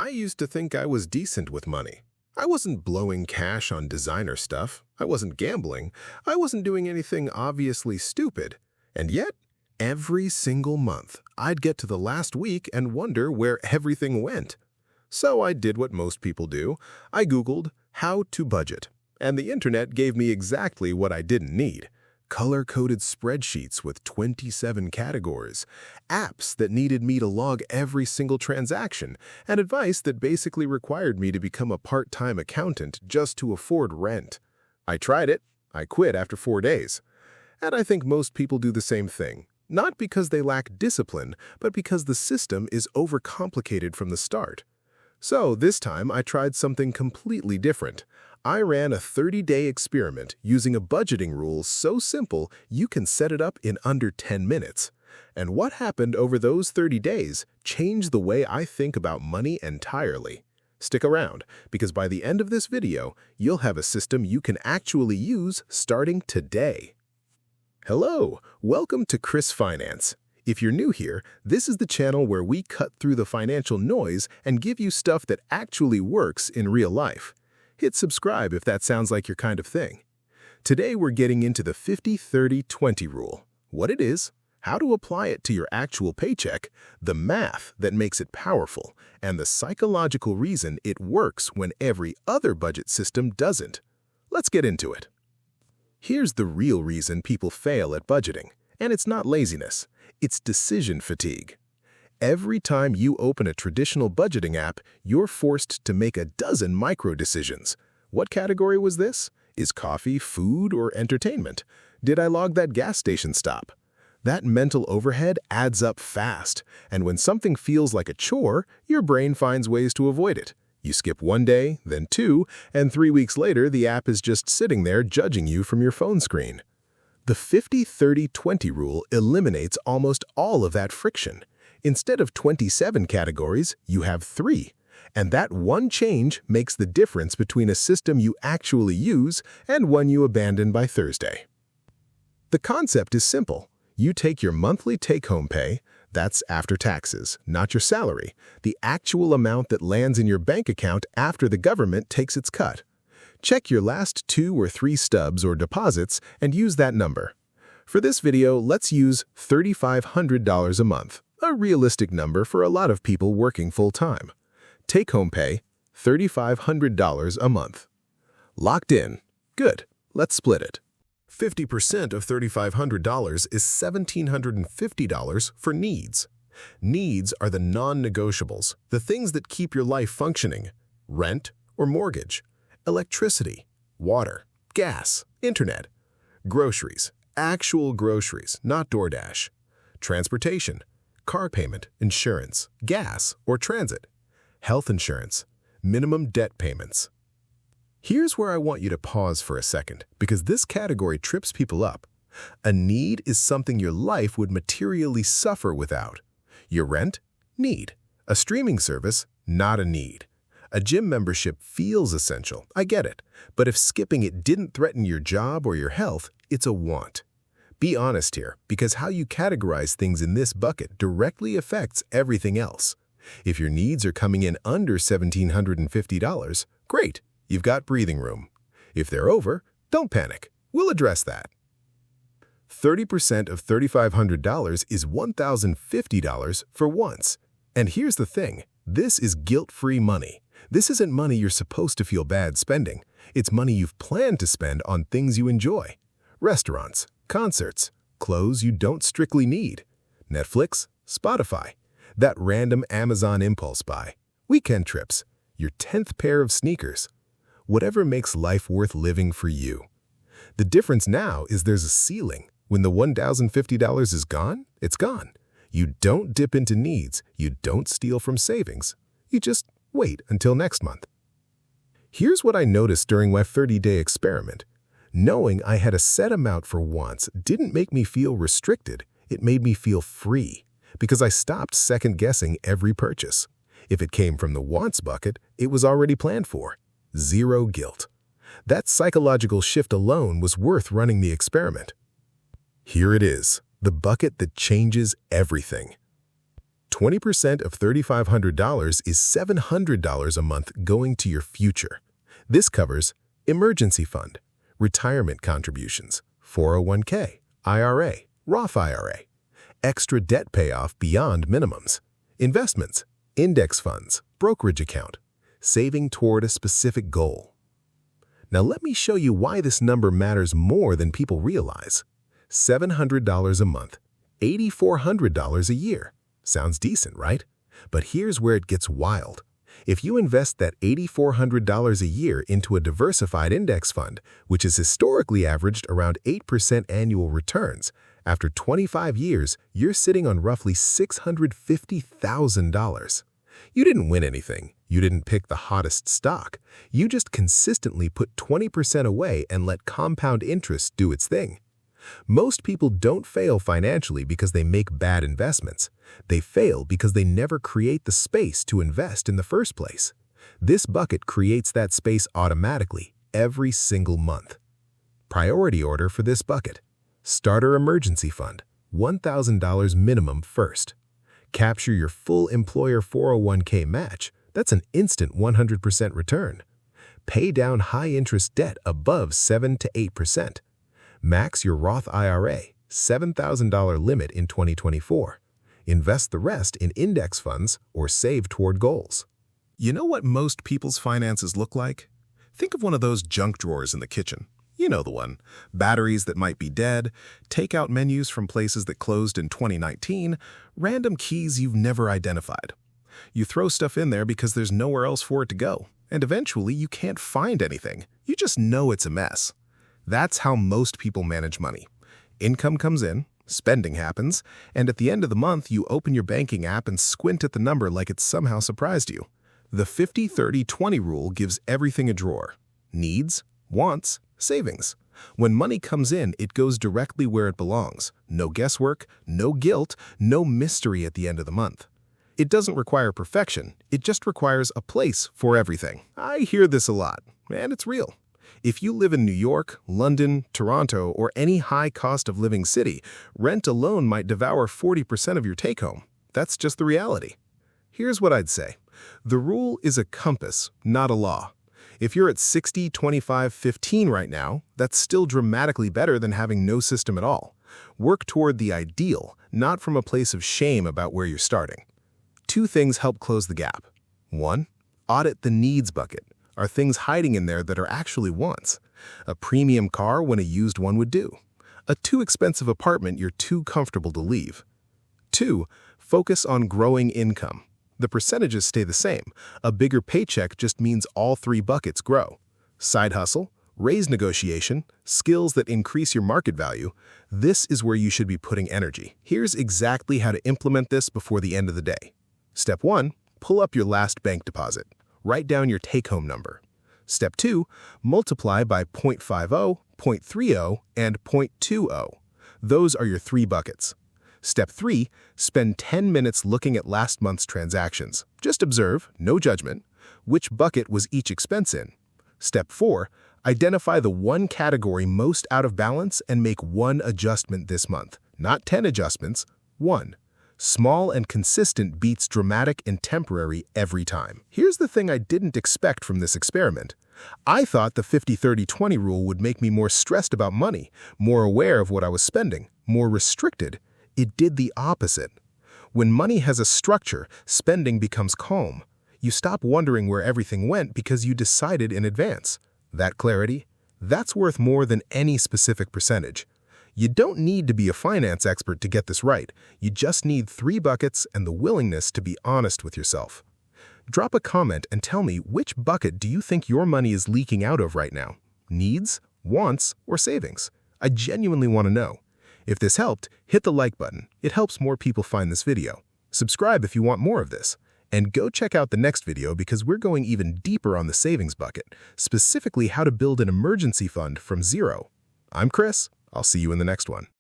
I used to think I was decent with money. I wasn't blowing cash on designer stuff. I wasn't gambling. I wasn't doing anything obviously stupid. And yet, every single month, I'd get to the last week and wonder where everything went. So I did what most people do. I Googled how to budget, and the internet gave me exactly what I didn't need. Color-coded spreadsheets with 27 categories, apps that needed me to log every single transaction, and advice that basically required me to become a part-time accountant just to afford rent. I tried it. I quit after 4 days. And I think most people do the same thing, not because they lack discipline, but because the system is overcomplicated from the start. So this time I tried something completely different. I ran a 30-day experiment using a budgeting rule so simple you can set it up in under 10 minutes. And what happened over those 30 days changed the way I think about money entirely. Stick around, because by the end of this video, you'll have a system you can actually use starting today. Hello, welcome to Chris Finance. If you're new here, this is the channel where we cut through the financial noise and give you stuff that actually works in real life. Hit subscribe if that sounds like your kind of thing. Today we're getting into the 50-30-20 rule, what it is, how to apply it to your actual paycheck, the math that makes it powerful, and the psychological reason it works when every other budget system doesn't. Let's get into it. Here's the real reason people fail at budgeting, and it's not laziness, it's decision fatigue. Every time you open a traditional budgeting app, you're forced to make a dozen micro-decisions. What category was this? Is coffee, food, or entertainment? Did I log that gas station stop? That mental overhead adds up fast, and when something feels like a chore, your brain finds ways to avoid it. You skip 1 day, then 2, and 3 weeks later, the app is just sitting there judging you from your phone screen. The 50-30-20 rule eliminates almost all of that friction. Instead of 27 categories, you have 3. And that one change makes the difference between a system you actually use and one you abandon by Thursday. The concept is simple. You take your monthly take-home pay, that's after taxes, not your salary, the actual amount that lands in your bank account after the government takes its cut. Check your last 2 or 3 stubs or deposits and use that number. For this video, let's use $3,500 a month. A realistic number for a lot of people working full-time. Take-home pay, $3,500 a month. Locked in. Good. Let's split it. 50% of $3,500 is $1,750 for needs. Needs are the non-negotiables, the things that keep your life functioning. Rent or mortgage, electricity, water, gas, internet, groceries, actual groceries, not DoorDash, transportation, car payment, insurance, gas or transit, health insurance, minimum debt payments. Here's where I want you to pause for a second, because this category trips people up. A need is something your life would materially suffer without. Your rent? Need. A streaming service? Not a need. A gym membership feels essential, I get it, but if skipping it didn't threaten your job or your health, it's a want. Be honest here, because how you categorize things in this bucket directly affects everything else. If your needs are coming in under $1,750, great, you've got breathing room. If they're over, don't panic. We'll address that. 30% of $3,500 is $1,050 for once. And here's the thing, this is guilt-free money. This isn't money you're supposed to feel bad spending. It's money you've planned to spend on things you enjoy. Restaurants, concerts, clothes you don't strictly need, Netflix, Spotify, that random Amazon impulse buy, weekend trips, your 10th pair of sneakers, whatever makes life worth living for you. The difference now is there's a ceiling. When the $1,050 is gone, it's gone. You don't dip into needs, you don't steal from savings. You just wait until next month. Here's what I noticed during my 30-day experiment. Knowing I had a set amount for wants didn't make me feel restricted, it made me feel free, because I stopped second-guessing every purchase. If it came from the wants bucket, it was already planned for. Zero guilt. That psychological shift alone was worth running the experiment. Here it is, the bucket that changes everything. 20% of $3,500 is $700 a month going to your future. This covers emergency fund, retirement contributions, 401k, IRA, Roth IRA, extra debt payoff beyond minimums, investments, index funds, brokerage account, saving toward a specific goal. Now let me show you why this number matters more than people realize. $700 a month, $8,400 a year. Sounds decent, right? But here's where it gets wild. If you invest that $8,400 a year into a diversified index fund, which has historically averaged around 8% annual returns, after 25 years, you're sitting on roughly $650,000. You didn't win anything. You didn't pick the hottest stock. You just consistently put 20% away and let compound interest do its thing. Most people don't fail financially because they make bad investments. They fail because they never create the space to invest in the first place. This bucket creates that space automatically every single month. Priority order for this bucket. Starter emergency fund, $1,000 minimum first. Capture your full employer 401k match. That's an instant 100% return. Pay down high-interest debt above 7 to 8%. Max your Roth IRA, $7,000 limit in 2024. Invest the rest in index funds or save toward goals. You know what most people's finances look like? Think of one of those junk drawers in the kitchen. You know the one. Batteries that might be dead, takeout menus from places that closed in 2019, random keys you've never identified. You throw stuff in there because there's nowhere else for it to go, and eventually you can't find anything. You just know it's a mess. That's how most people manage money. Income comes in, spending happens, and at the end of the month you open your banking app and squint at the number like it somehow surprised you. The 50-30-20 rule gives everything a drawer. Needs, wants, savings. When money comes in, it goes directly where it belongs. No guesswork, no guilt, no mystery at the end of the month. It doesn't require perfection, it just requires a place for everything. I hear this a lot, and it's real. If you live in New York, London, Toronto, or any high cost of living city, rent alone might devour 40% of your take-home. That's just the reality. Here's what I'd say. The rule is a compass, not a law. If you're at 60, 25, 15 right now, that's still dramatically better than having no system at all. Work toward the ideal, not from a place of shame about where you're starting. Two things help close the gap. 1. Audit the needs bucket. Are things hiding in there that are actually wants? A premium car when a used one would do. A too expensive apartment you're too comfortable to leave. 2. Focus on growing income. The percentages stay the same. A bigger paycheck just means all three buckets grow. Side hustle, raise negotiation, skills that increase your market value. This is where you should be putting energy. Here's exactly how to implement this before the end of the day. Step 1. Pull up your last bank deposit. Write down your take-home number. Step 2. Multiply by 0.50, 0.30, and 0.20. Those are your three buckets. Step 3. Spend 10 minutes looking at last month's transactions. Just observe, no judgment, which bucket was each expense in. Step 4. Identify the one category most out of balance and make one adjustment this month. Not 10 adjustments, 1. Small and consistent beats dramatic and temporary every time. Here's the thing I didn't expect from this experiment. I thought the 50-30-20 rule would make me more stressed about money, more aware of what I was spending, more restricted. It did the opposite. When money has a structure, spending becomes calm. You stop wondering where everything went because you decided in advance. That clarity, that's worth more than any specific percentage. You don't need to be a finance expert to get this right. You just need three buckets and the willingness to be honest with yourself. Drop a comment and tell me which bucket do you think your money is leaking out of right now? Needs, wants, or savings? I genuinely want to know. If this helped, hit the like button. It helps more people find this video. Subscribe if you want more of this. And go check out the next video because we're going even deeper on the savings bucket, specifically how to build an emergency fund from zero. I'm Chris. I'll see you in the next one.